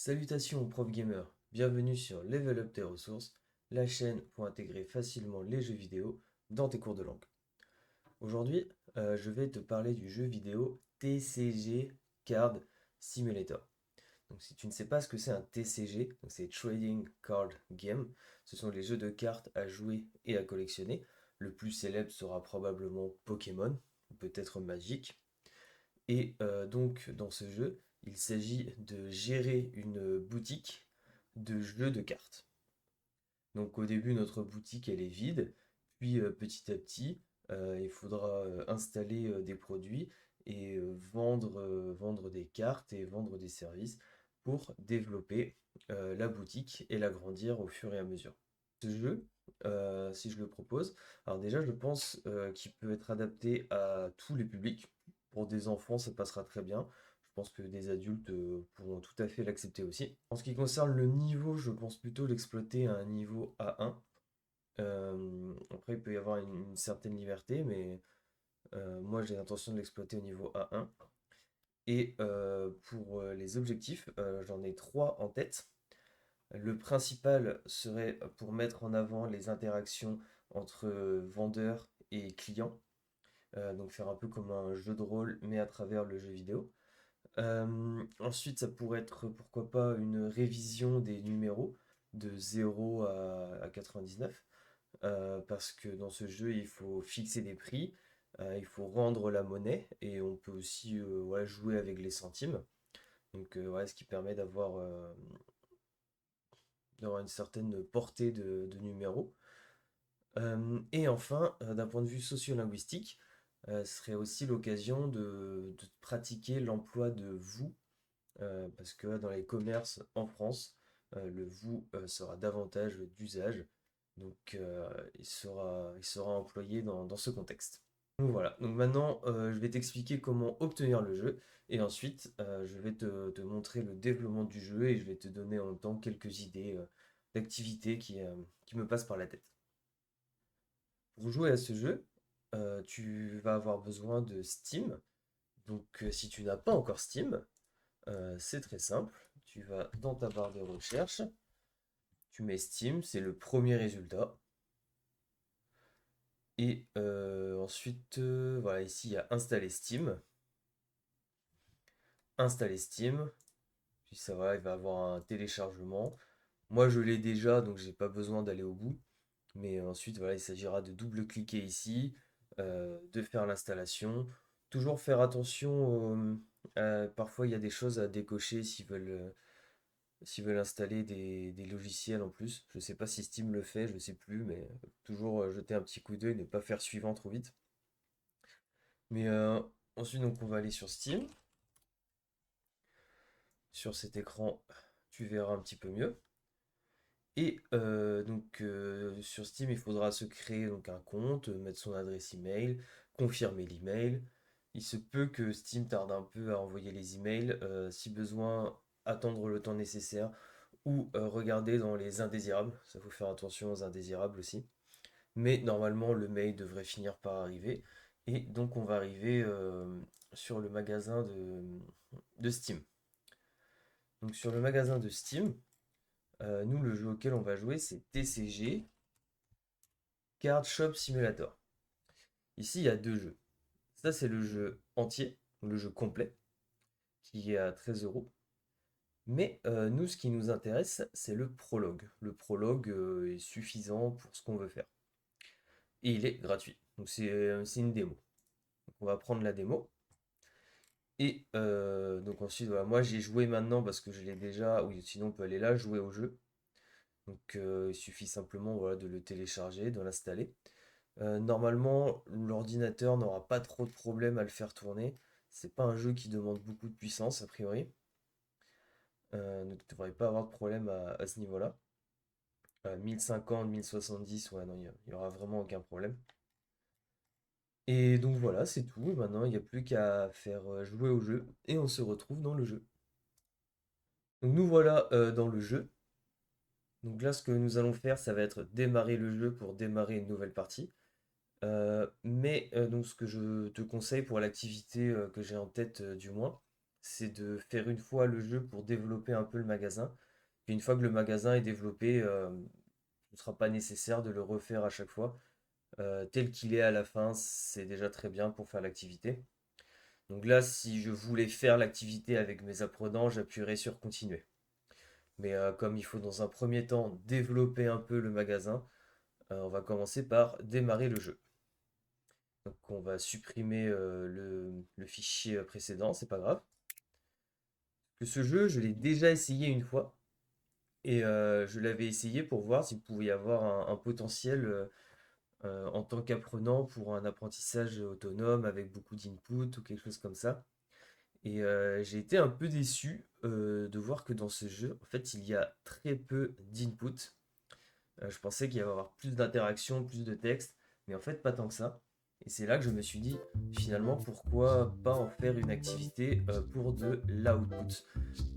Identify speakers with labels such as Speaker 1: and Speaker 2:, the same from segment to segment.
Speaker 1: Salutations prof gamer, bienvenue sur Level Up tes ressources, la chaîne pour intégrer facilement les jeux vidéo dans tes cours de langue. Aujourd'hui, je vais te parler du jeu vidéo TCG Card Simulator. Donc si tu ne sais pas ce que c'est un TCG, donc c'est Trading Card Game, ce sont les jeux de cartes à jouer et à collectionner. Le plus célèbre sera probablement Pokémon, ou peut-être Magic. Et donc, dans ce jeu, il s'agit de gérer une boutique de jeux de cartes. Donc, au début, notre boutique, elle est vide. Puis, petit à petit, il faudra installer des produits et vendre des cartes et vendre des services pour développer la boutique et l'agrandir au fur et à mesure. Ce jeu, si je le propose, alors déjà, je pense qu'il peut être adapté à tous les publics. Pour des enfants, ça passera très bien. Je pense que des adultes pourront tout à fait l'accepter aussi. En ce qui concerne le niveau, je pense plutôt l'exploiter à un niveau A1. Après, il peut y avoir une certaine liberté, mais moi, j'ai l'intention de l'exploiter au niveau A1. Et pour les objectifs, j'en ai trois en tête. Le principal serait pour mettre en avant les interactions entre vendeurs et clients, donc faire un peu comme un jeu de rôle, mais à travers le jeu vidéo. Ensuite, ça pourrait être, pourquoi pas, une révision des numéros de 0 à 99, parce que dans ce jeu, il faut fixer des prix, il faut rendre la monnaie, et on peut aussi voilà, jouer avec les centimes. Donc voilà, ce qui permet d'avoir une certaine portée de numéros. Et enfin, d'un point de vue sociolinguistique, ce serait aussi l'occasion de pratiquer l'emploi de vous, parce que dans les commerces en France, le vous sera davantage d'usage, donc il sera employé dans ce contexte. Donc voilà, donc maintenant je vais t'expliquer comment obtenir le jeu, et ensuite je vais te montrer le développement du jeu, et je vais te donner en même temps quelques idées d'activités qui me passent par la tête. Pour jouer à ce jeu, tu vas avoir besoin de Steam. Donc, si tu n'as pas encore Steam, c'est très simple. Tu vas dans ta barre de recherche, tu mets Steam, c'est le premier résultat. Et ensuite, voilà, ici il y a installer Steam. Installer Steam, puis ça va, il va avoir un téléchargement. Moi, je l'ai déjà, donc j'ai pas besoin d'aller au bout. Mais ensuite, voilà, il s'agira de double-cliquer ici, de faire l'installation. Toujours faire attention, parfois il y a des choses à décocher s'ils veulent installer des logiciels en plus. Je ne sais pas si Steam le fait, je ne sais plus, mais toujours jeter un petit coup d'œil, ne pas faire suivant trop vite. Mais ensuite, donc, on va aller sur Steam. Sur cet écran, tu verras un petit peu mieux. Et donc sur Steam, il faudra se créer donc un compte, mettre son adresse email, confirmer l'email. Il se peut que Steam tarde un peu à envoyer les emails, si besoin, attendre le temps nécessaire ou regarder dans les indésirables. Ça faut faire attention aux indésirables aussi. Mais normalement, le mail devrait finir par arriver. Et donc on va arriver sur le magasin de Steam. Donc sur le magasin de Steam, nous, le jeu auquel on va jouer, c'est TCG Card Shop Simulator. Ici, il y a deux jeux. Ça, c'est le jeu entier, le jeu complet, qui est à 13 euros. Mais nous, ce qui nous intéresse, c'est le prologue. Le prologue est suffisant pour ce qu'on veut faire. Et il est gratuit. Donc, c'est une démo. Donc, on va prendre la démo. Et donc, ensuite, voilà, moi, j'ai joué maintenant parce que je l'ai déjà. Oui, sinon, on peut aller là, jouer au jeu. Donc, il suffit simplement voilà, de le télécharger, de l'installer. Normalement, l'ordinateur n'aura pas trop de problème à le faire tourner. C'est pas un jeu qui demande beaucoup de puissance, a priori. Ne devrait pas avoir de problème à ce niveau-là. 1050, 1070, ouais, non, il y aura vraiment aucun problème. Et donc voilà, c'est tout. Maintenant, il n'y a plus qu'à faire jouer au jeu et on se retrouve dans le jeu. Donc nous voilà dans le jeu. Donc là, ce que nous allons faire, ça va être démarrer le jeu pour démarrer une nouvelle partie. Mais donc ce que je te conseille pour l'activité que j'ai en tête du moins, c'est de faire une fois le jeu pour développer un peu le magasin. Puis une fois que le magasin est développé, ce ne sera pas nécessaire de le refaire à chaque fois. Tel qu'il est à la fin, c'est déjà très bien pour faire l'activité. Donc là, si je voulais faire l'activité avec mes apprenants, j'appuierais sur continuer. Mais comme il faut dans un premier temps développer un peu le magasin, on va commencer par démarrer le jeu. Donc on va supprimer le fichier précédent, c'est pas grave. Que ce jeu, je l'ai déjà essayé une fois. Et je l'avais essayé pour voir s'il pouvait y avoir un potentiel en tant qu'apprenant pour un apprentissage autonome avec beaucoup d'input ou quelque chose comme ça. Et j'ai été un peu déçu de voir que dans ce jeu, en fait, il y a très peu d'input. Je pensais qu'il y allait y avoir plus d'interaction, plus de texte, mais en fait, pas tant que ça. Et c'est là que je me suis dit, finalement, pourquoi pas en faire une activité pour de l'output.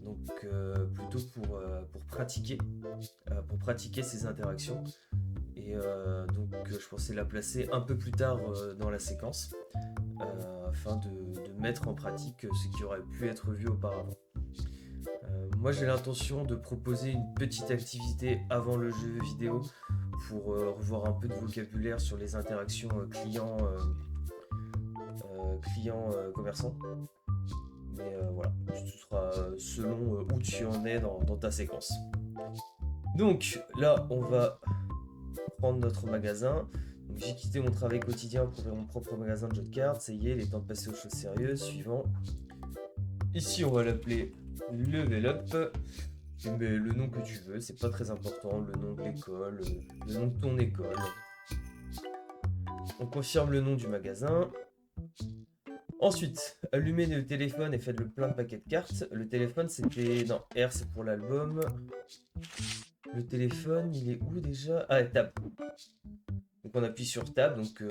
Speaker 1: Donc, plutôt pour pratiquer ces interactions. Et donc, je pensais la placer un peu plus tard dans la séquence, afin de mettre en pratique ce qui aurait pu être vu auparavant. Moi, j'ai l'intention de proposer une petite activité avant le jeu vidéo pour revoir un peu de vocabulaire sur les interactions client-commerçant. Mais voilà, ce sera selon où tu en es dans ta séquence. Donc là, on va prendre notre magasin. J'ai quitté mon travail quotidien pour ouvrir mon propre magasin de jeux de cartes. Ça y est, il est temps de passer aux choses sérieuses. Suivant. Ici, on va l'appeler Level Up. Tu mets le nom que tu veux, c'est pas très important. Le nom de l'école, le nom de ton école. On confirme le nom du magasin. Ensuite, allumez le téléphone et faites le plein de paquets de cartes. Le téléphone, c'était... Non, R, c'est pour l'album. Le téléphone, il est où déjà? Ah, Tab. Donc on appuie sur Tab. Donc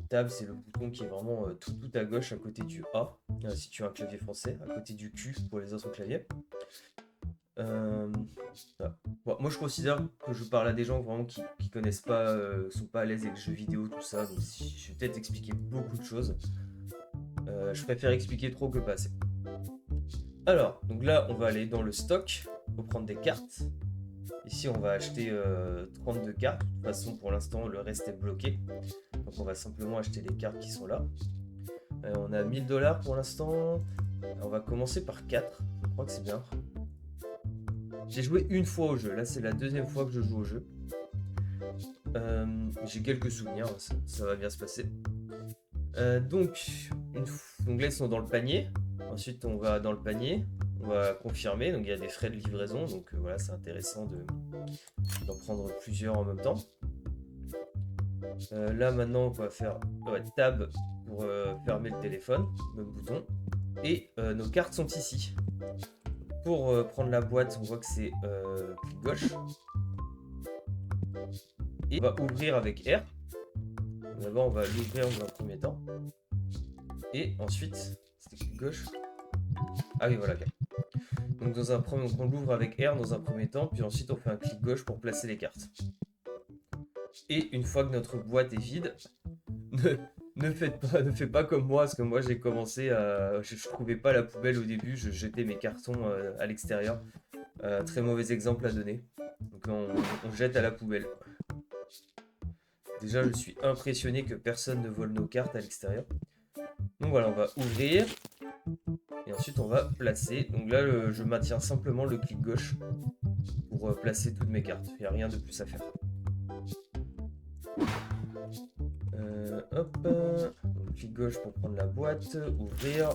Speaker 1: Tab, c'est le bouton qui est vraiment tout à gauche, à côté du A, si tu as un clavier français, à côté du Q pour les autres claviers. Voilà. Bon, moi, je considère que je parle à des gens vraiment qui connaissent pas, sont pas à l'aise avec les jeux vidéo, tout ça. Donc je vais peut-être expliquer beaucoup de choses. Je préfère expliquer trop que pas assez. Alors, donc là, on va aller dans le stock pour prendre des cartes. Ici, on va acheter 32 cartes. De toute façon, pour l'instant, le reste est bloqué. Donc, on va simplement acheter les cartes qui sont là. On a 1000 $ pour l'instant. On va commencer par 4. Je crois que c'est bien. J'ai joué une fois au jeu. Là, c'est la deuxième fois que je joue au jeu. J'ai quelques souvenirs. Ça va bien se passer. Donc là, ils sont dans le panier. Ensuite, on va dans le panier. On va confirmer. Donc, il y a des frais de livraison. Donc, voilà, c'est intéressant d'en prendre plusieurs en même temps. Là, maintenant, on va faire Tab pour fermer le téléphone. Même bouton. Et nos cartes sont ici. Pour prendre la boîte, on voit que c'est clic gauche. Et on va ouvrir avec R. D'abord, on va l'ouvrir dans un premier temps. Et ensuite, c'était clic gauche. Ah oui, voilà. Okay. Donc, on l'ouvre avec R dans un premier temps, puis ensuite, on fait un clic gauche pour placer les cartes. Et une fois que notre boîte est vide, ne faites pas comme moi, parce que moi, j'ai commencé à... Je trouvais pas la poubelle au début, je jetais mes cartons à l'extérieur. Très mauvais exemple à donner. Donc, on jette à la poubelle. Déjà, je suis impressionné que personne ne vole nos cartes à l'extérieur. Donc voilà, on va ouvrir. Et ensuite, on va placer. Donc là, je maintiens simplement le clic gauche pour placer toutes mes cartes. Il n'y a rien de plus à faire. Hop. Donc, clic gauche pour prendre la boîte. Ouvrir.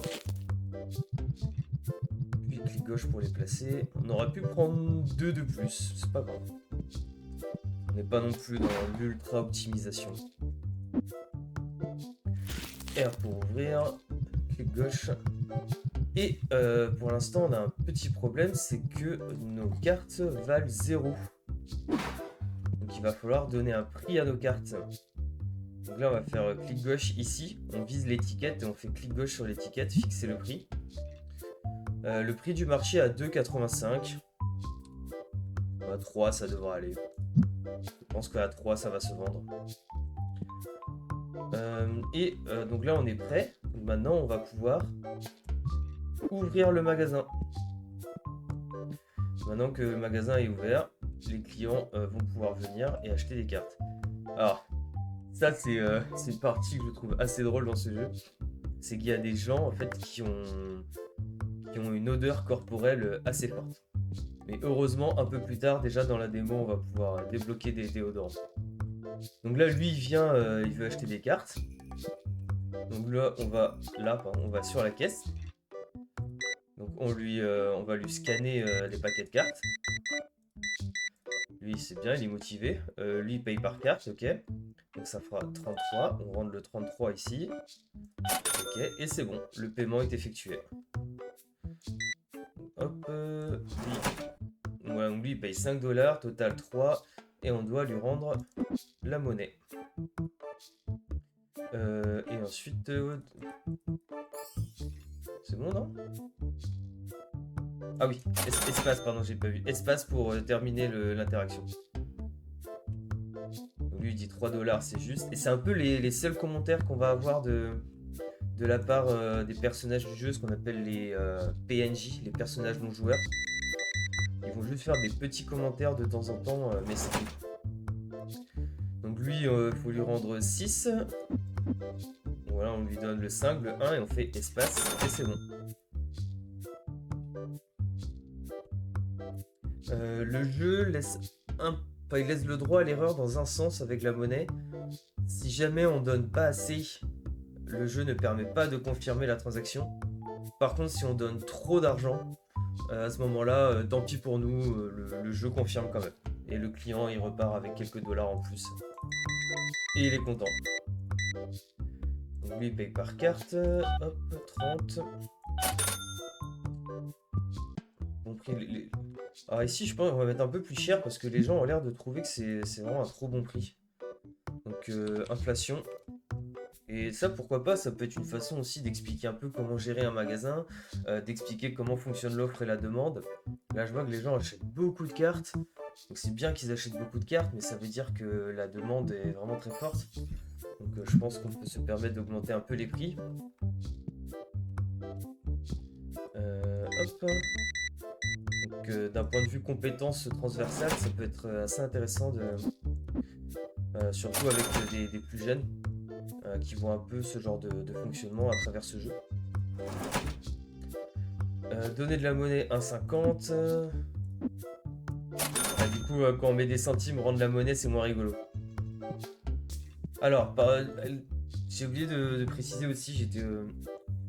Speaker 1: Puis clic gauche pour les placer. On aurait pu prendre 2 de plus. C'est pas grave. On n'est pas non plus dans l'ultra optimisation. R pour ouvrir. Clic gauche. Et pour l'instant, on a un petit problème, c'est que nos cartes valent 0. Donc il va falloir donner un prix à nos cartes. Donc là, on va faire clic gauche ici. On vise l'étiquette et on fait clic gauche sur l'étiquette, fixer le prix. Le prix du marché à 2,85. À 3, ça devrait aller. Je pense qu'à 3, ça va se vendre. Donc là, on est prêt. Maintenant, on va pouvoir ouvrir le magasin. Maintenant que le magasin est ouvert, les clients vont pouvoir venir et acheter des cartes. Alors, ça c'est une partie que je trouve assez drôle dans ce jeu. C'est qu'il y a des gens en fait qui ont une odeur corporelle assez forte. Mais heureusement, un peu plus tard, déjà dans la démo, on va pouvoir débloquer des déodorants. Donc là, lui, il vient, il veut acheter des cartes. Donc là, on va sur la caisse. Donc on va lui scanner les paquets de cartes. Lui, c'est bien, il est motivé. Lui, il paye par carte, ok. Donc ça fera 33. On rentre le 33 ici. Ok, et c'est bon, le paiement est effectué. Hop, lui il paye 5 $, total 3, et on doit lui rendre la monnaie. Et ensuite, c'est bon, non? Ah oui, espace, pardon, j'ai pas vu. Espace pour terminer l'interaction. Lui il dit 3 $, c'est juste. Et c'est un peu les seuls commentaires qu'on va avoir de la part des personnages du jeu, ce qu'on appelle les PNJ, les personnages non joueurs. Ils vont juste faire des petits commentaires de temps en temps, mais c'est tout. Donc lui, il faut lui rendre 6. Voilà, on lui donne le 5, le 1, et on fait espace, et c'est bon. Le jeu laisse il laisse le droit à l'erreur dans un sens avec la monnaie. Si jamais on donne pas assez, le jeu ne permet pas de confirmer la transaction. Par contre, si on donne trop d'argent, à ce moment-là, tant pis pour nous, le jeu confirme quand même. Et le client, il repart avec quelques dollars en plus. Et il est content. Donc lui, il paye par carte. Hop, 30. Bon prix. Alors ici, je pense qu'on va mettre un peu plus cher parce que les gens ont l'air de trouver que c'est vraiment un trop bon prix. Donc, inflation. Et ça, pourquoi pas, ça peut être une façon aussi d'expliquer un peu comment gérer un magasin, d'expliquer comment fonctionne l'offre et la demande. Là, je vois que les gens achètent beaucoup de cartes. Donc c'est bien qu'ils achètent beaucoup de cartes, mais ça veut dire que la demande est vraiment très forte. Donc je pense qu'on peut se permettre d'augmenter un peu les prix. Hop. Donc d'un point de vue compétences transversales, ça peut être assez intéressant, surtout avec des plus jeunes. Qui voient un peu ce genre de fonctionnement à travers ce jeu. Donner de la monnaie 1,50. Du coup, quand on met des centimes, rendre la monnaie, c'est moins rigolo. Alors, j'ai oublié de préciser aussi, j'étais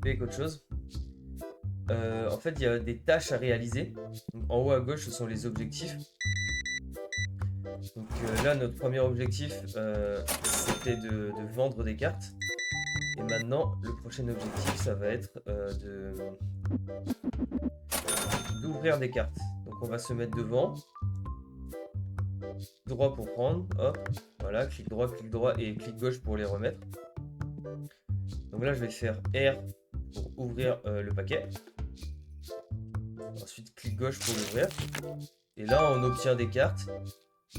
Speaker 1: avec autre chose. En fait, il y a des tâches à réaliser. Donc, en haut à gauche, ce sont les objectifs. Donc là, notre premier objectif, c'était de vendre des cartes. Et maintenant, le prochain objectif, ça va être d'ouvrir des cartes. Donc on va se mettre devant. Droit pour prendre, hop, voilà, clic droit et clic gauche pour les remettre. Donc là, je vais faire R pour ouvrir le paquet. Ensuite, clic gauche pour l'ouvrir. Et là, on obtient des cartes.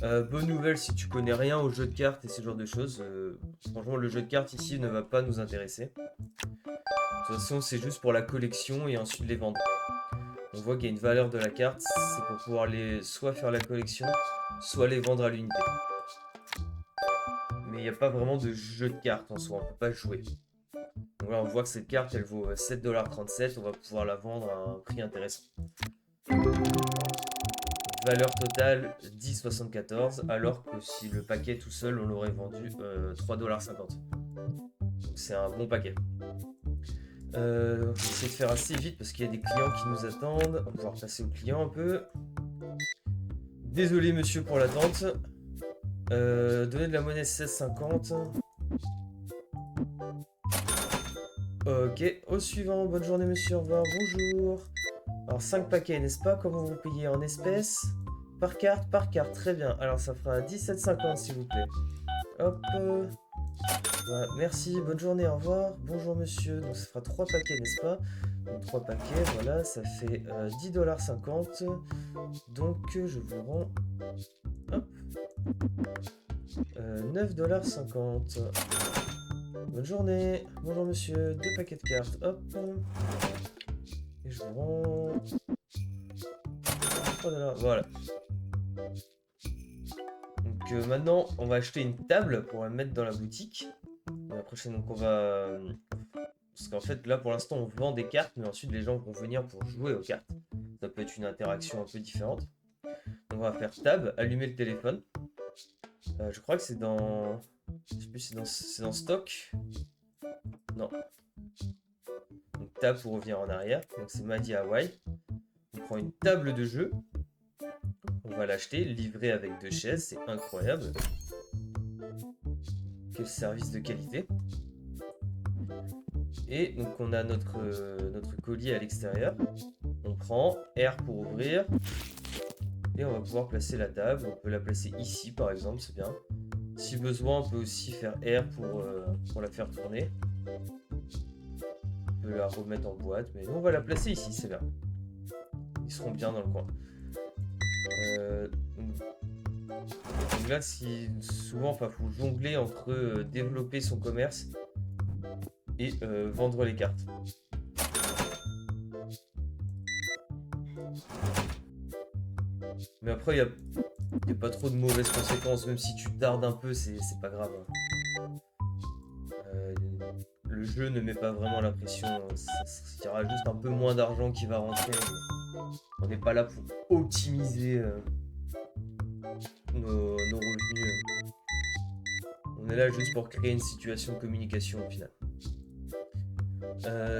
Speaker 1: Bonne nouvelle si tu connais rien au jeu de cartes et ce genre de choses. Franchement, le jeu de cartes ici ne va pas nous intéresser. De toute façon, c'est juste pour la collection et ensuite les vendre. On voit qu'il y a une valeur de la carte, c'est pour pouvoir soit faire la collection, soit les vendre à l'unité. Mais il n'y a pas vraiment de jeu de cartes en soi, on ne peut pas jouer. Donc là, on voit que cette carte, elle vaut 7,37 $, on va pouvoir la vendre à un prix intéressant. Valeur totale 10,74 $, alors que si le paquet tout seul, on l'aurait vendu 3,50 $. Donc c'est un bon paquet. On va essayer de faire assez vite parce qu'il y a des clients qui nous attendent. On va pouvoir passer aux clients un peu. Désolé monsieur pour l'attente. Donner de la monnaie 16,50 $. Ok, au suivant. Bonne journée monsieur, au revoir, bonjour. Alors 5 paquets, n'est-ce pas? Comment vous payez? En espèces? Par carte? Par carte, très bien. Alors ça fera 17,50 s'il vous plaît. Hop. Voilà, merci, bonne journée, au revoir. Bonjour monsieur, donc ça fera 3 paquets, n'est-ce pas? Donc 3 paquets, voilà, ça fait 10,50 $. Donc je vous rends... Hop. 9,50 $. Bonne journée. Bonjour monsieur, 2 paquets de cartes, hop. Et je rends... Oh là là, voilà. Donc maintenant, on va acheter une table pour la mettre dans la boutique. La prochaine, donc on va... Parce qu'en fait, là, pour l'instant, on vend des cartes, mais ensuite, les gens vont venir pour jouer aux cartes. Ça peut être une interaction un peu différente. Donc, on va faire tab, allumer le téléphone. Je crois que c'est dans... Je sais plus, c'est dans stock. Non. Donc, tab pour revenir en arrière. Donc, c'est My DIY. On prend une table de jeu. On va l'acheter, livré avec 2 chaises. C'est incroyable. Quel service de qualité. Et donc, on a notre colis à l'extérieur. On prend R pour ouvrir. Et on va pouvoir placer la table. On peut la placer ici, par exemple, c'est bien. Si besoin, on peut aussi faire R pour la faire tourner. On peut la remettre en boîte, mais nous, on va la placer ici, c'est bien. Ils seront bien dans le coin. Donc là, souvent, il faut jongler entre développer son commerce et vendre les cartes. Mais après, il n'y a pas trop de mauvaises conséquences, même si tu tardes un peu, c'est pas grave. Le jeu ne met pas vraiment la pression, il y aura juste un peu moins d'argent qui va rentrer. On n'est pas là pour optimiser nos revenus. On est là juste pour créer une situation de communication au final.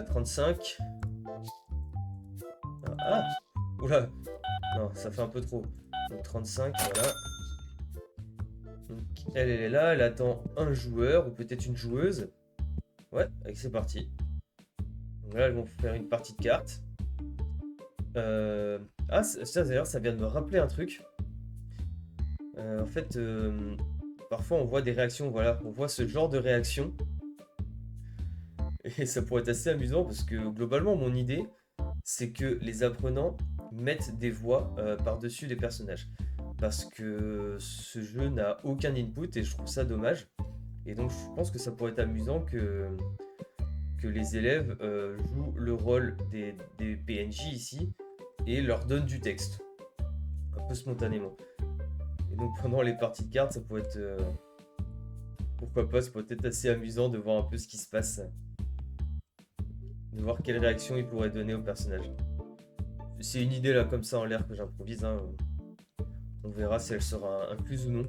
Speaker 1: 35. Ah! Oula! Non, ça fait un peu trop. Donc 35, voilà. Donc elle est là, elle attend un joueur ou peut-être une joueuse. Ouais, c'est parti. Donc là, elles vont faire une partie de cartes. Ah, ça d'ailleurs, ça vient de me rappeler un truc. En fait, parfois on voit des réactions, voilà, on voit ce genre de réaction. Et ça pourrait être assez amusant parce que globalement, mon idée, c'est que les apprenants mettent des voix par-dessus les personnages. Parce que ce jeu n'a aucun input et je trouve ça dommage. Et donc je pense que ça pourrait être amusant que les élèves jouent le rôle des PNJ ici et leur donnent du texte. Un peu spontanément. Et donc pendant les parties de cartes, ça pourrait être... pourquoi pas, ça pourrait être assez amusant de voir un peu ce qui se passe. De voir quelle réaction il pourrait donner au personnage. C'est une idée là comme ça en l'air que j'improvise. Hein. On verra si elle sera incluse ou non.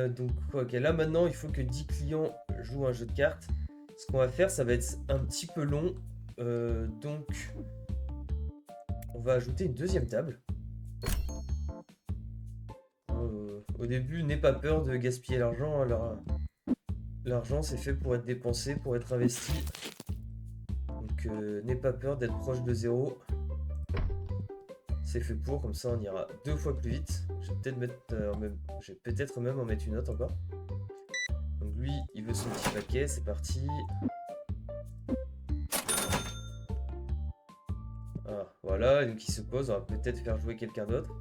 Speaker 1: Donc ok, là maintenant il faut que 10 clients jouent un jeu de cartes. Ce qu'on va faire, ça va être un petit peu long. Donc on va ajouter une deuxième table. Au début, n'aie pas peur de gaspiller l'argent. Alors, l'argent c'est fait pour être dépensé, pour être investi. Donc n'aie pas peur d'être proche de zéro. C'est fait pour, comme ça on ira 2 fois plus vite. Je vais peut-être même en mettre une autre encore. Donc lui, il veut son petit paquet, c'est parti. Ah, voilà, donc il se pose, on va peut-être faire jouer quelqu'un d'autre.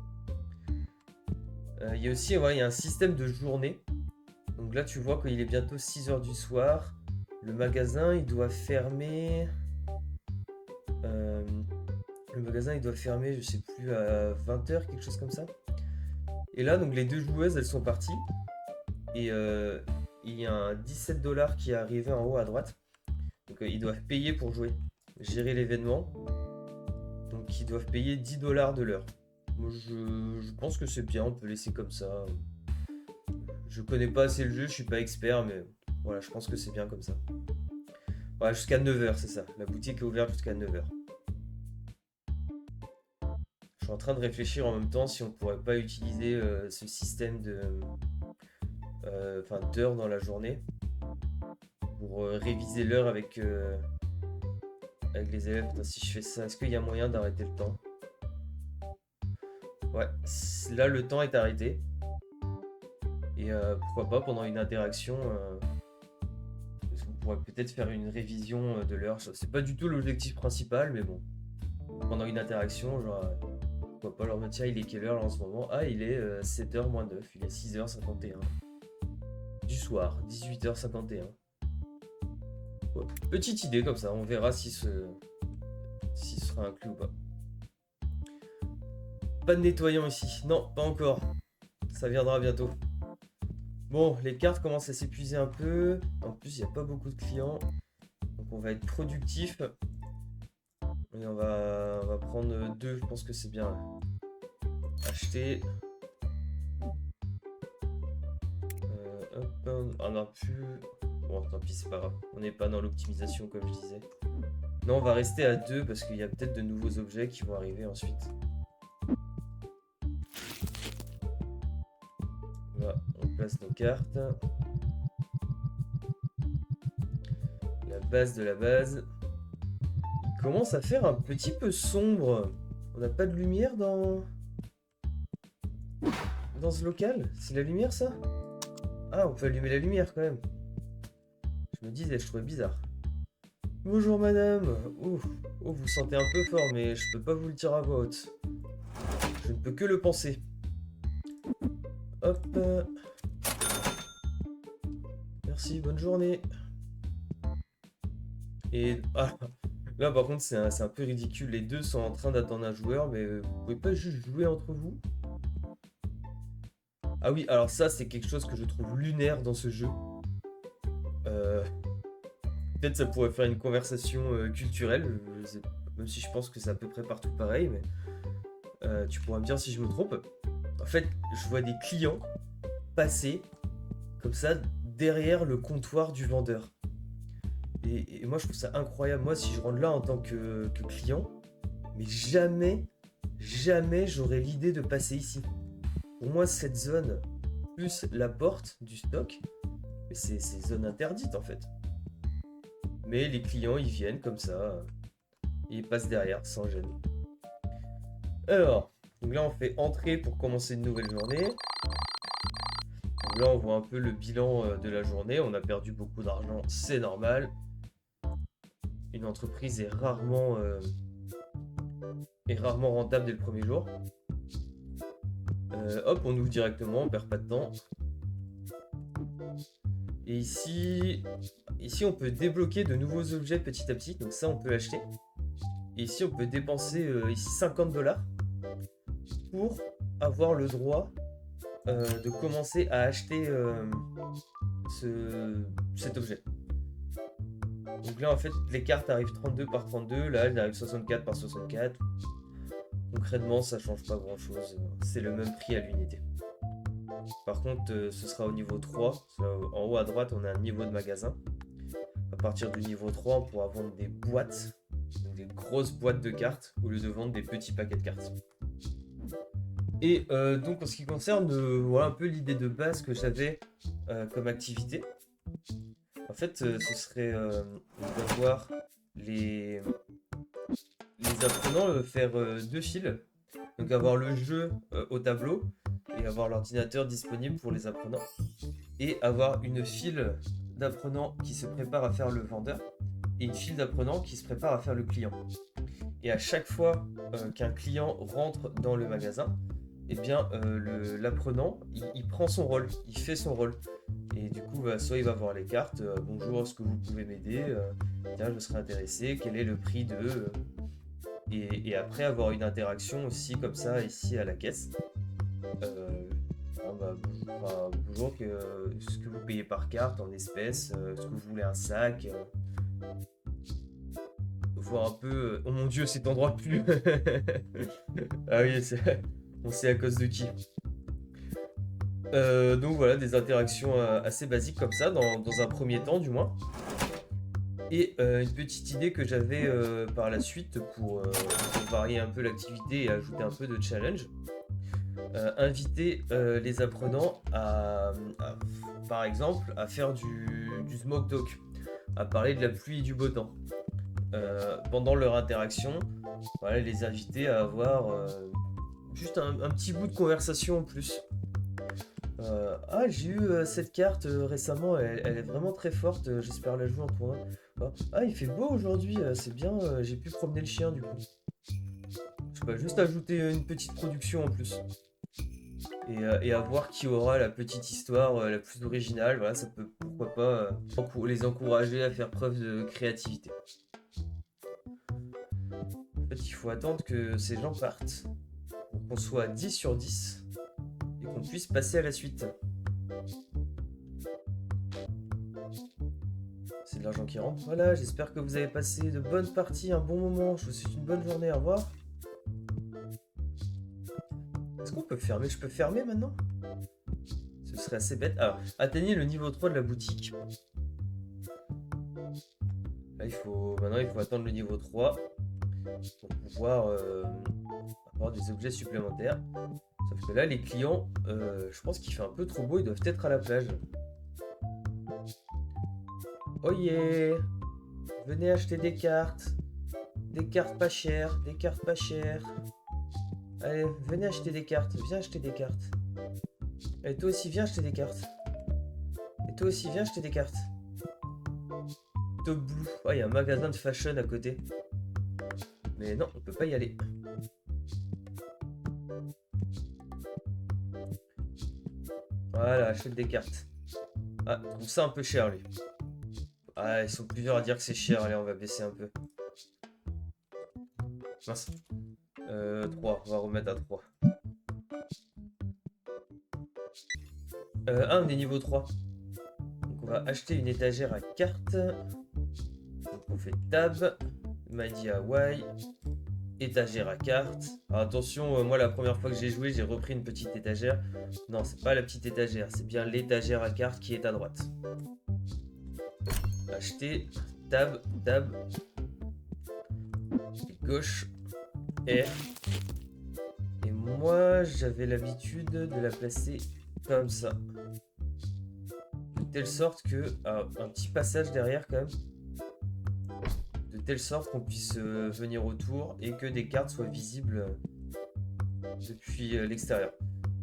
Speaker 1: Il y a aussi, ouais, il y a un système de journée. Donc là, tu vois qu'il est bientôt 6h du soir. Le magasin, il doit fermer... Le magasin il doit fermer, je sais plus, à 20h, quelque chose comme ça. Et là, donc les deux joueuses, elles sont parties. Et il y a un 17$ qui est arrivé en haut à droite. Donc ils doivent payer pour jouer, gérer l'événement. Donc ils doivent payer 10$ de l'heure. Moi je pense que c'est bien, on peut laisser comme ça. Je connais pas assez le jeu, je suis pas expert, mais voilà, je pense que c'est bien comme ça. Voilà, jusqu'à 9h, c'est ça. La boutique est ouverte jusqu'à 9h. Je suis en train de réfléchir en même temps si on pourrait pas utiliser ce système d'heures dans la journée pour réviser l'heure avec les élèves. Putain, si je fais ça, est-ce qu'il y a moyen d'arrêter le temps? Ouais, là le temps est arrêté. Et pourquoi pas pendant une interaction, on pourrait peut-être faire une révision de l'heure. C'est pas du tout l'objectif principal, mais bon. Pendant une interaction, genre... pourquoi pas leur dire, tiens, il est quelle heure là, en ce moment? Ah, il est 7h moins 9, il est 6h51. Du soir, 18h51. Ouais. Petite idée comme ça, on verra si sera inclus ou pas. Pas de nettoyant ici. Non, pas encore. Ça viendra bientôt. Bon, les cartes commencent à s'épuiser un peu. En plus, il n'y a pas beaucoup de clients. Donc on va être productif. Et on va prendre 2, je pense que c'est bien. Acheter. Hop, on a plus... Bon, tant pis, c'est pas grave. On n'est pas dans l'optimisation, comme je disais. Non, on va rester à 2 parce qu'il y a peut-être de nouveaux objets qui vont arriver ensuite. Là, on place nos cartes. La base de la base. Il commence à faire un petit peu sombre. On n'a pas de lumière dans ce local? C'est la lumière, ça? Ah, on peut allumer la lumière quand même. Je me disais, je trouvais bizarre. Bonjour madame. Ouf. Oh, vous sentez un peu fort, mais je peux pas vous le dire à voix haute. Je ne peux que le penser. Hop. Merci, bonne journée. Et là par contre c'est un peu ridicule. Les deux sont en train d'attendre un joueur, mais vous pouvez pas juste jouer entre vous? Ah oui, alors ça c'est quelque chose que je trouve lunaire dans ce jeu. Peut-être ça pourrait faire une conversation culturelle, même si je pense que c'est à peu près partout pareil, mais tu pourras me dire si je me trompe. En fait, je vois des clients passer comme ça derrière le comptoir du vendeur. Et moi je trouve ça incroyable. Moi si je rentre là en tant que client, mais jamais, jamais j'aurais l'idée de passer ici. Pour moi cette zone, plus la porte du stock, c'est zone interdite en fait. Mais les clients ils viennent comme ça, et ils passent derrière sans gêne. Alors, donc là on fait entrer pour commencer une nouvelle journée. Donc là on voit un peu le bilan de la journée. On a perdu beaucoup d'argent, c'est normal. Une entreprise est rarement rentable dès le premier jour. Hop, on ouvre directement, on perd pas de temps. Et ici, on peut débloquer de nouveaux objets petit à petit. Donc ça, on peut acheter. Et ici, on peut dépenser ici 50$ pour avoir le droit de commencer à acheter cet objet. Donc là, en fait, les cartes arrivent 32 par 32. Là, elles arrivent 64 par 64. Concrètement, ça change pas grand-chose. C'est le même prix à l'unité. Par contre, ce sera au niveau 3. En haut à droite, on a un niveau de magasin. À partir du niveau 3, on pourra vendre des boîtes, des grosses boîtes de cartes, au lieu de vendre des petits paquets de cartes. Et donc, en ce qui concerne voilà un peu l'idée de base que j'avais comme activité. En fait, ce serait d'avoir les apprenants faire 2 fils. Donc avoir le jeu au tableau et avoir l'ordinateur disponible pour les apprenants. Et avoir une file d'apprenants qui se prépare à faire le vendeur et une file d'apprenants qui se prépare à faire le client. Et à chaque fois qu'un client rentre dans le magasin, eh bien l'apprenant il prend son rôle, il fait son rôle. Et du coup, soit il va voir les cartes, bonjour, est-ce que vous pouvez m'aider, tiens, je serais intéressé, quel est le prix de... Et après avoir une interaction aussi comme ça ici à la caisse. Bonjour, est-ce que vous payez par carte, en espèces, est-ce que vous voulez un sac, voir un peu... Oh mon dieu, cet endroit plus... Ah oui, on sait à cause de qui. Donc voilà, des interactions assez basiques comme ça, dans un premier temps du moins. Et une petite idée que j'avais par la suite pour varier un peu l'activité et ajouter un peu de challenge. Inviter les apprenants par exemple, à faire du smoke talk, à parler de la pluie et du beau temps. Pendant leur interaction, voilà, les inviter à avoir juste un petit bout de conversation en plus. Ah, j'ai eu cette carte récemment, elle est vraiment très forte, j'espère la jouer en tournoi. Ah, il fait beau aujourd'hui, c'est bien, j'ai pu promener le chien du coup. Je sais pas, juste ajouter une petite production en plus. Et à voir qui aura la petite histoire la plus originale, voilà, ça peut, pourquoi pas, les encourager à faire preuve de créativité. fait, il faut attendre que ces gens partent pour qu'on soit à 10 sur 10 et qu'on puisse passer à la suite. C'est de l'argent qui rentre. Voilà, j'espère que vous avez passé de bonnes parties, un bon moment. Je vous souhaite une bonne journée. Au revoir. Est-ce qu'on peut fermer? Je peux fermer maintenant? Ce serait assez bête. Alors, atteignez le niveau 3 de la boutique. Là, maintenant, il faut attendre le niveau 3 pour pouvoir avoir des objets supplémentaires. Sauf que là, les clients, je pense qu'il fait un peu trop beau. Ils doivent être à la plage. Oh yeah! Venez acheter des cartes. Des cartes pas chères. Des cartes pas chères. Allez, venez acheter des cartes. Viens acheter des cartes. Et toi aussi, viens acheter des cartes. Et toi aussi, viens acheter des cartes. Top Blue. Oh, il y a un magasin de fashion à côté. Mais non, on peut pas y aller. Voilà, achète des cartes. Ah, je trouve ça un peu cher, lui. Ah, ils sont plusieurs à dire que c'est cher. Allez, on va baisser un peu. Mince. 3, on va remettre à 3. On est niveau 3. Donc on va acheter une étagère à cartes. Donc on fait tab, Madi Hawaii, étagère à cartes. Alors attention, moi la première fois que j'ai joué, j'ai repris une petite étagère. Non, c'est pas la petite étagère, c'est bien l'étagère à cartes qui est à droite. Acheter, tab, gauche, R. Et moi, j'avais l'habitude de la placer comme ça. De telle sorte que... un petit passage derrière quand même. De telle sorte qu'on puisse venir autour et que des cartes soient visibles depuis l'extérieur.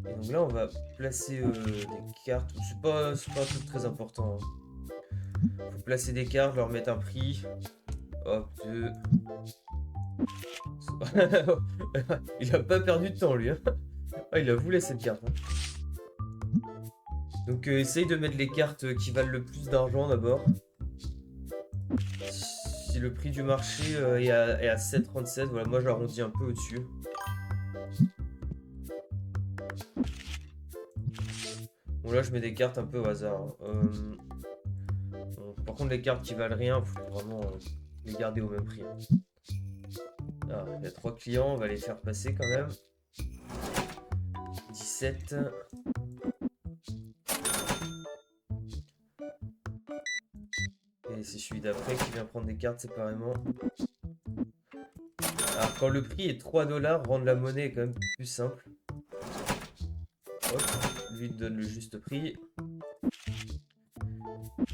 Speaker 1: Et donc là, on va placer des cartes. C'est pas un truc très important. Faut placer des cartes, leur mettre un prix. Hop, 2. Il a pas perdu de temps, lui. Hein. Ah, il a voulu cette carte. Hein. Donc, essaye de mettre les cartes qui valent le plus d'argent d'abord. Si le prix du marché est à 7,37, voilà, moi j'arrondis un peu au-dessus. Bon, là, je mets des cartes un peu au hasard. Hein. Bon, par contre, les cartes qui valent rien, il faut vraiment les garder au même prix. Hein. Ah, il y a 3 clients, on va les faire passer quand même. 17. Et c'est celui d'après qui vient prendre des cartes séparément. Alors quand le prix est 3 $, rendre la monnaie est quand même plus simple. Hop, lui donne le juste prix.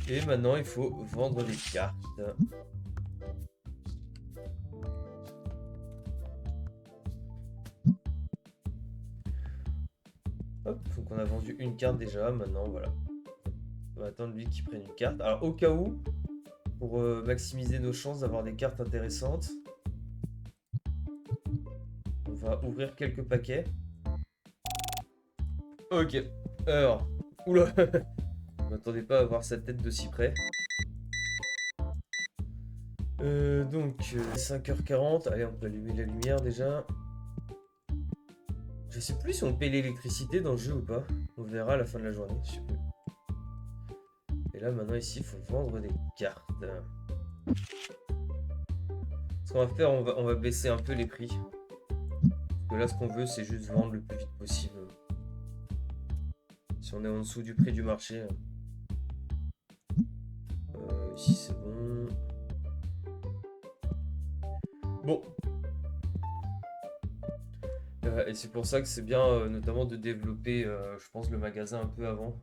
Speaker 1: Et maintenant il faut vendre des cartes. Hop, donc on a vendu une carte déjà, maintenant voilà. On va attendre lui qu'il prenne une carte. Alors au cas où, pour maximiser nos chances d'avoir des cartes intéressantes, on va ouvrir quelques paquets. Ok, alors, oula, je m'attendais pas à voir sa tête de si près. Donc, 5h40, allez on peut allumer la lumière déjà. Je sais plus si on paye l'électricité dans le jeu ou pas. On verra à la fin de la journée, je sais plus. Et là maintenant ici il faut vendre des cartes. Ce qu'on va faire, on va baisser un peu les prix. Parce que là ce qu'on veut c'est juste vendre le plus vite possible. Si on est en dessous du prix du marché. Ici c'est bon. Bon. Et c'est pour ça que c'est bien notamment de développer, je pense, le magasin un peu avant.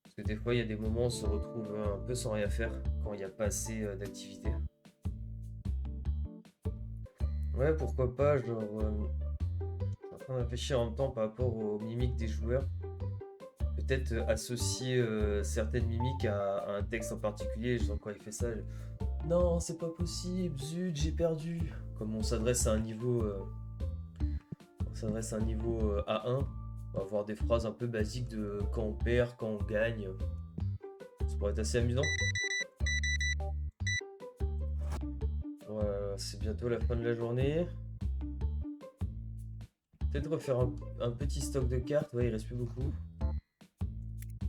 Speaker 1: Parce que des fois, il y a des moments où on se retrouve un peu sans rien faire quand il n'y a pas assez d'activité. Ouais, pourquoi pas, genre... je suis en train de réfléchir en même temps par rapport aux mimiques des joueurs. Peut-être associer certaines mimiques à un texte en particulier. Genre quand il fait ça, non, c'est pas possible, zut, j'ai perdu. Comme on s'adresse à un niveau... A1, on va avoir des phrases un peu basiques de quand on perd, quand on gagne. Ça pourrait être assez amusant. Ouais, c'est bientôt la fin de la journée. Peut-être refaire un petit stock de cartes. Ouais, il reste plus beaucoup.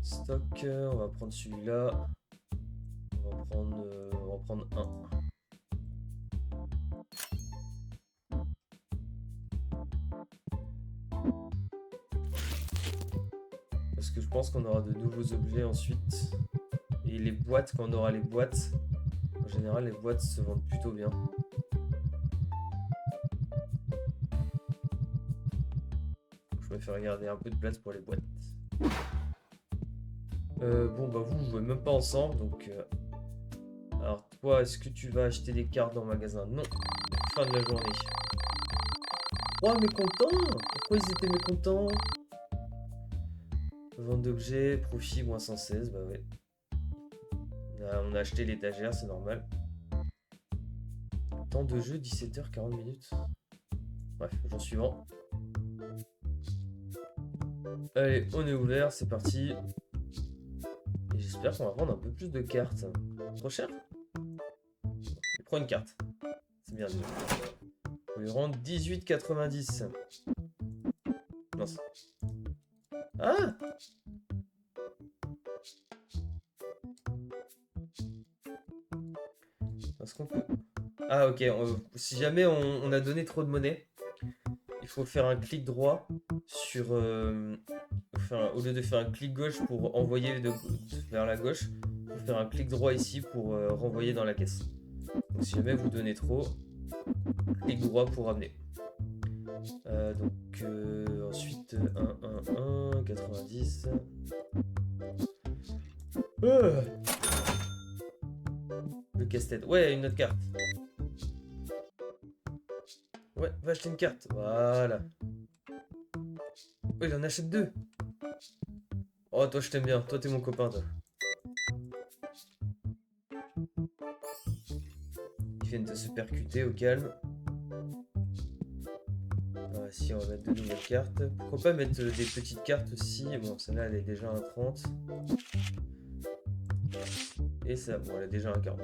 Speaker 1: Stock, on va prendre celui-là. On va prendre un. Parce que je pense qu'on aura de nouveaux objets ensuite. Et les boîtes, quand on aura les boîtes, en général les boîtes se vendent plutôt bien. Je vais faire garder un peu de place pour les boîtes. Bon bah vous jouez même pas ensemble donc... Alors toi, est-ce que tu vas acheter des cartes dans le magasin? Non. Fin de la journée. Oh mécontents! Pourquoi ils étaient mécontents? Vente d'objets, profit moins 116, bah ouais. On a acheté l'étagère, c'est normal. Temps de jeu, 17h40 minutes. Bref, jour suivant. Allez, on est ouvert, c'est parti. Et j'espère qu'on va vendre un peu plus de cartes. Trop cher? Prends une carte. C'est bien déjà. On lui rendre 18,90. Mince. Ah! Est-ce qu'on peut... Ah ok, si jamais on a donné trop de monnaie, il faut faire un clic droit sur... au lieu de faire un clic gauche pour envoyer vers la gauche, il faut faire un clic droit ici pour renvoyer dans la caisse. Donc si jamais vous donnez trop, clic droit pour ramener. Ensuite 1, 1, 1, 90. Le casse-tête. Ouais, une autre carte. Ouais, va acheter une carte. Voilà. Ouais, il en achète deux. Oh, toi, je t'aime bien. Toi, t'es mon copain, toi. Ils viennent de se percuter au calme. Ah, si, on va mettre de nouvelles cartes. Pourquoi pas mettre des petites cartes aussi? Bon, celle-là, elle est déjà à 30. Et ça, bon, elle est déjà à 40.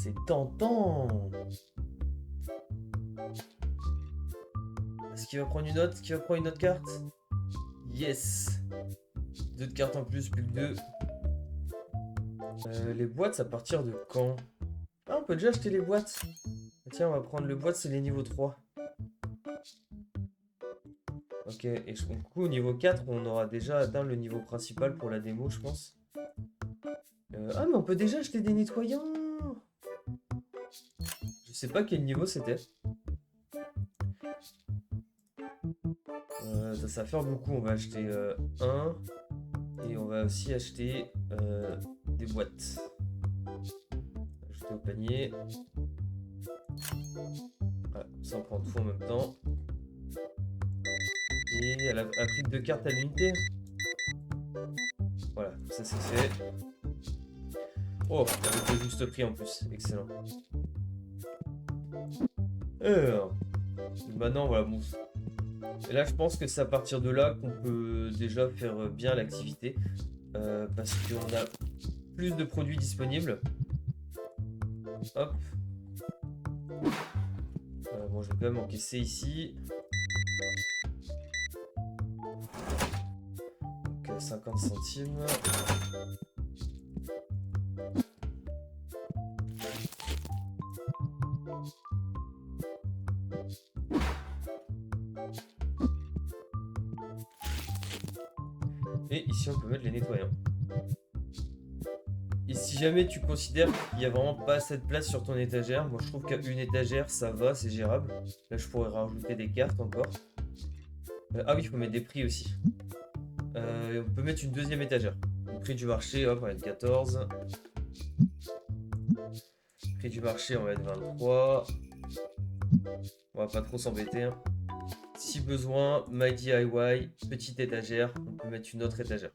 Speaker 1: C'est tentant! Est-ce qu'il va prendre une autre? Est-ce qu'il va prendre une autre carte? Yes! Deux de cartes en plus, plus que deux. Les boîtes, à partir de quand? Ah, on peut déjà acheter les boîtes. Tiens, on va prendre le boîte, c'est les niveaux 3. Ok, et du coup, au niveau 4, on aura déjà atteint le niveau principal pour la démo, je pense. Ah, mais on peut déjà acheter des nettoyants! Je sais pas quel niveau c'était. Ça va faire beaucoup. On va acheter un. Et on va aussi acheter des boîtes. Ajouter au panier. Voilà, ça on prend tout en même temps. Et elle a pris 2 cartes à l'unité. Voilà, ça c'est fait. Oh, avec le juste prix en plus. Excellent. Alors, maintenant, voilà, bon. Et là, je pense que c'est à partir de là qu'on peut déjà faire bien l'activité. Parce qu'on a plus de produits disponibles. Hop. Bon, je vais quand même encaisser ici. Donc 50 centimes. Et ici, on peut mettre les nettoyants. Et si jamais tu considères qu'il n'y a vraiment pas assez de place sur ton étagère, moi je trouve qu'à une étagère ça va, c'est gérable. Là je pourrais rajouter des cartes encore. Ah oui, il faut mettre des prix aussi. On peut mettre une deuxième étagère. Le prix du marché, hop, on va mettre 14. Prix du marché, on va mettre 23. On va pas trop s'embêter. Hein. Si besoin, My DIY, petite étagère, on peut mettre une autre étagère.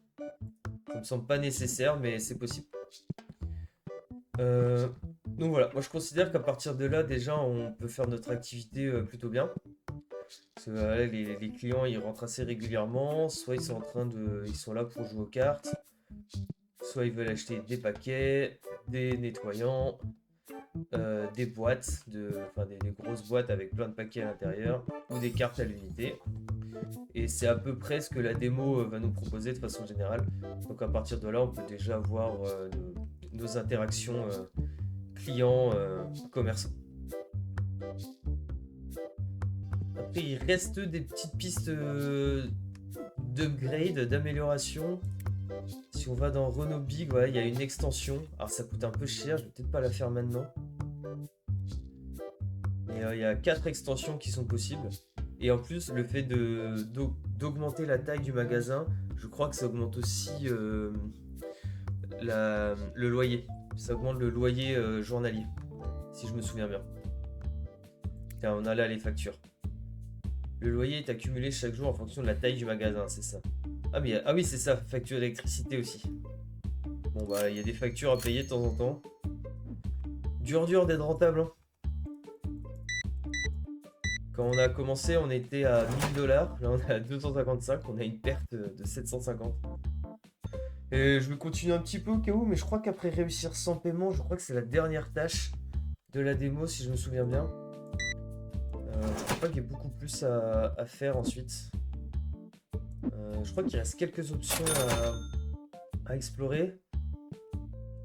Speaker 1: Ça me semble pas nécessaire, mais c'est possible. Donc voilà, moi je considère qu'à partir de là, déjà, on peut faire notre activité plutôt bien. Parce que les clients, ils rentrent assez régulièrement. Soit ils sont là pour jouer aux cartes. Soit ils veulent acheter des paquets. des nettoyants, des boîtes, des grosses boîtes avec plein de paquets à l'intérieur, ou des cartes à l'unité. Et c'est à peu près ce que la démo va nous proposer de façon générale. Donc à partir de là, on peut déjà voir nos interactions clients-commerçants. Après, il reste des petites pistes d'upgrade, d'amélioration. Si on va dans Renault Big, voilà, il y a une extension. Alors ça coûte un peu cher, je vais peut-être pas la faire maintenant. Mais il y a 4 extensions qui sont possibles. Et en plus, le fait d'augmenter la taille du magasin, je crois que ça augmente aussi le loyer. Ça augmente le loyer journalier, si je me souviens bien. Tiens, on a là les factures. Le loyer est accumulé chaque jour en fonction de la taille du magasin, c'est ça. Ah oui, c'est ça, facture d'électricité aussi. Bon bah, il y a des factures à payer de temps en temps. Dur d'être rentable, hein. Quand on a commencé, on était à 1000 $. Là, on est à 255. On a une perte de 750. Et je vais continuer un petit peu au cas où, mais je crois qu'après réussir sans paiement, je crois que c'est la dernière tâche de la démo, si je me souviens bien. Je crois pas qu'il y ait beaucoup plus à faire ensuite. Je crois qu'il reste quelques options à explorer.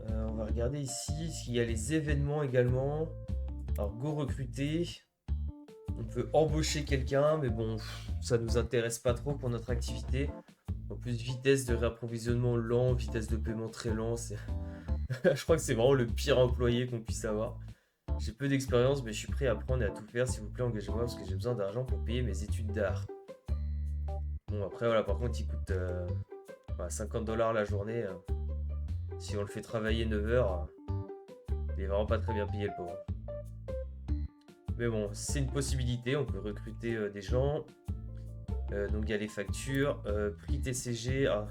Speaker 1: On va regarder ici. Il y a les événements également. Alors, go recruter. On peut embaucher quelqu'un, mais bon, ça nous intéresse pas trop pour notre activité. En plus, vitesse de réapprovisionnement lent, vitesse de paiement très lent, je crois que c'est vraiment le pire employé qu'on puisse avoir. J'ai peu d'expérience, mais je suis prêt à apprendre et à tout faire. S'il vous plaît, engagez-moi parce que j'ai besoin d'argent pour payer mes études d'art. Bon, après, voilà, par contre, il coûte 50 $ la journée. Si on le fait travailler 9 heures, il est vraiment pas très bien payé, le pauvre. Mais bon, c'est une possibilité, on peut recruter des gens. Donc il y a les factures, prix TCG. Ah.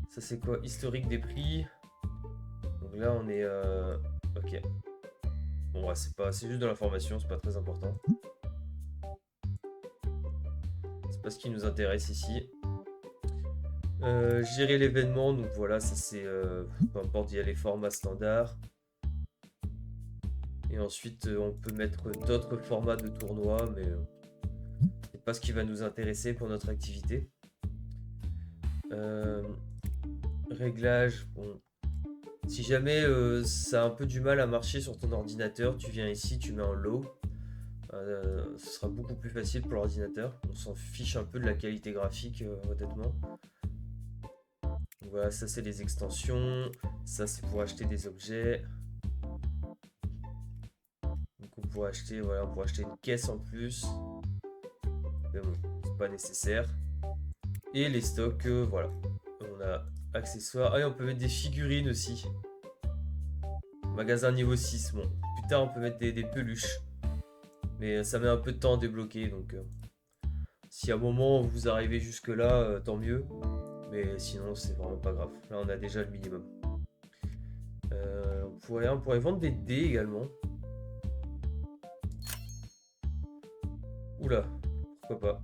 Speaker 1: Ça c'est quoi? Historique des prix. Donc là on est... Ok. Bon, ouais, c'est juste de l'information, c'est pas très important. C'est pas ce qui nous intéresse ici. Gérer l'événement, donc voilà, ça c'est... peu importe, il y a les formats standards. Et ensuite, on peut mettre d'autres formats de tournois, mais c'est pas ce qui va nous intéresser pour notre activité. Réglage, bon. Si jamais ça a un peu du mal à marcher sur ton ordinateur, tu viens ici, tu mets en low. Ce sera beaucoup plus facile pour l'ordinateur. On s'en fiche un peu de la qualité graphique, honnêtement. Donc voilà, ça c'est les extensions. Ça c'est pour acheter des objets. Donc on pourrait acheter, voilà, on pourrait acheter une caisse en plus. Mais bon, c'est pas nécessaire. Et les stocks, voilà. On a accessoires. Ah, et on peut mettre des figurines aussi. Magasin niveau 6. Bon, plus tard on peut mettre des peluches. Mais ça met un peu de temps à débloquer. Donc si à un moment vous arrivez jusque là, tant mieux. Mais sinon c'est vraiment pas grave. Là on a déjà le minimum. On pourrait vendre des dés également. Oula, pourquoi pas.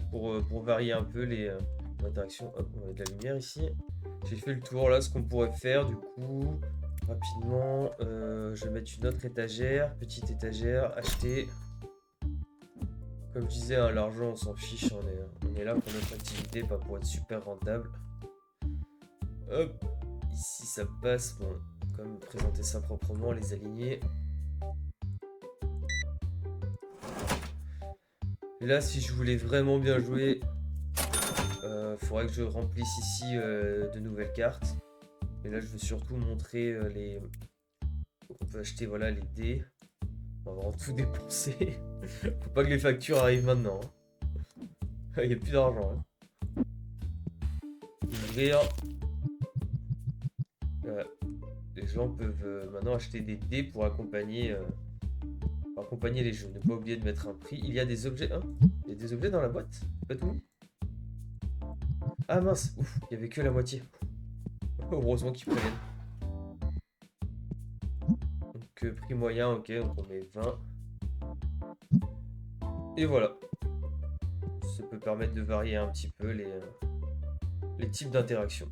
Speaker 1: Pour varier un peu les interactions. Hop, on a de la lumière ici. J'ai fait le tour là, ce qu'on pourrait faire du coup. Rapidement, je vais mettre une autre étagère. Petite étagère, acheter. Comme je disais, hein, l'argent on s'en fiche. On est là pour notre activité, pas pour être super rentable. Hop, ici ça passe. Bon, comme présenter ça proprement, les aligner. Là, si je voulais vraiment bien jouer, faudrait que je remplisse ici de nouvelles cartes. Et là, je veux surtout montrer les... On peut acheter, voilà, les dés. On va vraiment tout dépenser. Faut pas que les factures arrivent maintenant. Hein. Il n'y a plus d'argent. Hein. Ouvrir. Les gens peuvent maintenant acheter des dés pour accompagner les jeux. Ne pas oublier de mettre un prix. Il y a des objets. Hein, il y a des objets dans la boîte. Pas tout. Ah mince. Ouf, il n'y avait que la moitié. Heureusement qu'ils préviennent. Donc prix moyen, ok, donc on met 20. Et voilà. Ça peut permettre de varier un petit peu les types d'interactions.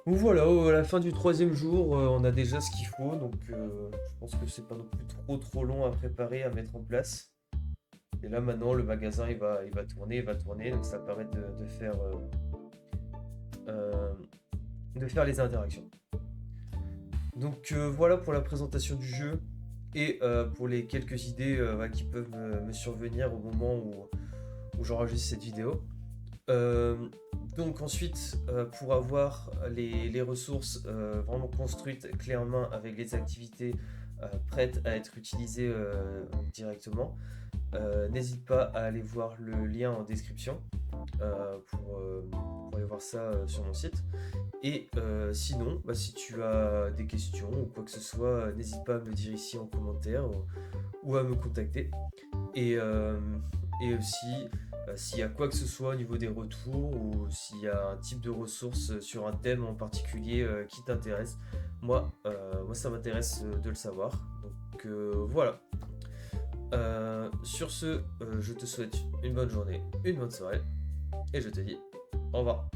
Speaker 1: Donc voilà, à la fin du troisième jour, on a déjà ce qu'il faut, donc je pense que c'est pas non plus trop long à préparer, à mettre en place. Et là maintenant, le magasin il va tourner, donc ça permet euh, de faire les interactions. Donc voilà pour la présentation du jeu et pour les quelques idées qui peuvent me survenir au moment où j'enregistre cette vidéo. Euh, donc ensuite, pour avoir les ressources vraiment construites clairement avec les activités prêtes à être utilisées directement, n'hésite pas à aller voir le lien en description pour aller voir ça sur mon site. Et sinon, si tu as des questions ou quoi que ce soit, n'hésite pas à me le dire ici en commentaire ou à me contacter. Et, euh, et aussi, s'il y a quoi que ce soit au niveau des retours ou s'il y a un type de ressource sur un thème en particulier qui t'intéresse, moi ça m'intéresse de le savoir. Donc voilà. Sur ce, je te souhaite une bonne journée, une bonne soirée, et je te dis au revoir.